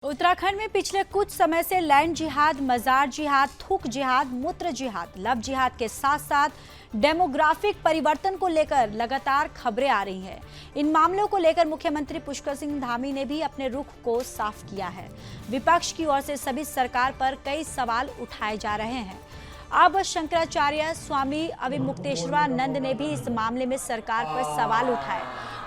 उत्तराखंड में पिछले कुछ समय से लैंड जिहाद, मजार जिहाद, थूक जिहाद, मूत्र जिहाद, लव जिहाद के साथ साथ डेमोग्राफिक परिवर्तन को लेकर लगातार खबरें आ रही हैं। इन मामलों को लेकर मुख्यमंत्री पुष्कर सिंह धामी ने भी अपने रुख को साफ किया है। विपक्ष की ओर से सभी सरकार पर कई सवाल उठाए जा रहे हैं। अब शंकराचार्य स्वामी अविमुक्तेश्वरानंद ने भी इस मामले में सरकार पर सवाल उठाए।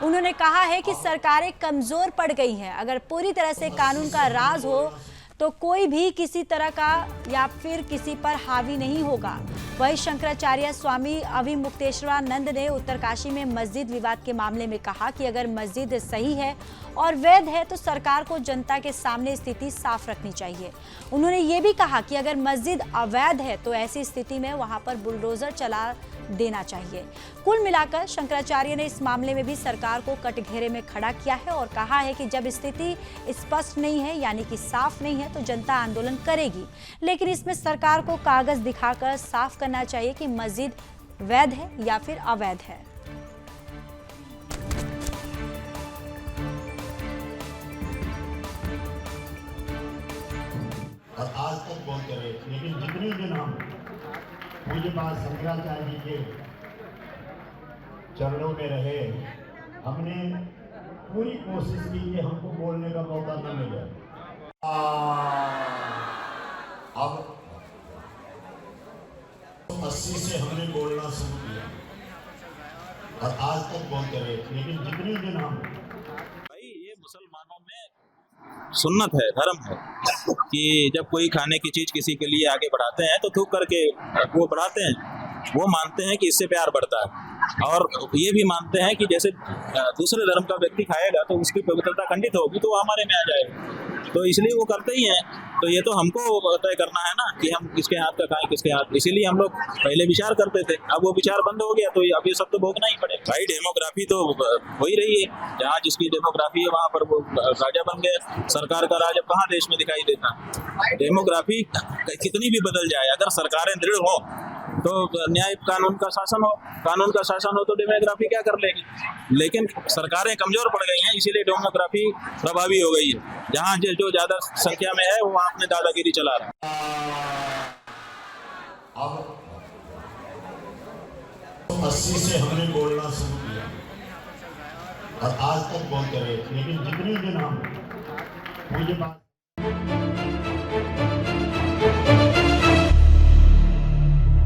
उन्होंने कहा है कि सरकारें कमजोर पड़ गई हैं। अगर पूरी तरह से कानून का राज हो तो कोई भी किसी तरह का या फिर किसी पर हावी नहीं होगा। वहीं शंकराचार्य स्वामी अविमुक्तेश्वरानंद ने उत्तरकाशी में मस्जिद विवाद के मामले में कहा कि अगर मस्जिद सही है और वैध है तो सरकार को जनता के सामने स्थिति साफ रखनी चाहिए। उन्होंने ये भी कहा कि अगर मस्जिद अवैध है तो ऐसी स्थिति में वहां पर बुलडोजर चला देना चाहिए। कुल मिलाकर शंकराचार्य ने इस मामले में भी सरकार को कटघरे में खड़ा किया है और कहा है कि जब स्थिति स्पष्ट नहीं है यानी कि साफ नहीं है तो जनता आंदोलन करेगी, लेकिन इसमें सरकार को कागज दिखाकर साफ करना चाहिए कि मस्जिद वैध है या फिर अवैध है। और आज तक बोलते रहे, लेकिन जितने दिन हम पूज्य बात शंकराचार्य जी के चरणों में रहे, हमने पूरी कोशिश की कि हमको बोलने का मौका न मिले। अब 80 से हमने बोलना शुरू किया और आज तक बोलते रहे, लेकिन जितने दिन हम भाई ये मुसलमानों में सुन्नत है, धर्म है कि जब कोई खाने की चीज किसी के लिए आगे बढ़ाते हैं तो थूक करके वो बढ़ाते हैं। वो मानते हैं कि इससे प्यार बढ़ता है और ये भी मानते हैं कि जैसे दूसरे धर्म का व्यक्ति खाएगा तो उसकी पवित्रता खंडित होगी तो वो हमारे में आ जाएगा, तो इसलिए वो करते ही हैं। तो ये तो हमको तय करना है ना कि हम किसके हाथ का खाएं किसके हाथ। इसीलिए हम लोग पहले विचार करते थे, अब वो विचार बंद हो गया तो अब ये सब तो भोगना ही पड़ेगा। भाई डेमोग्राफी तो हो ही रही है, जहाँ जिसकी डेमोग्राफी है वहाँ पर वो राजा बन गए। सरकार का राज अब कहाँ देश में दिखाई देता। डेमोग्राफी कितनी भी बदल जाए, अगर सरकारें दृढ़ हो तो न्याय कानून का शासन हो, कानून का शासन हो तो डेमोग्राफी क्या कर लेगी। लेकिन सरकारें कमजोर पड़ गई हैं, इसीलिए डेमोग्राफी प्रभावी हो गई है। जहाँ जो ज्यादा संख्या में है वो वहाँ अपने दादागिरी चला रहा है। अब 80 से हमने बोलना शुरू किया और आज तक बोलते रहे, लेकिन जितने दिन हम पूज्य बात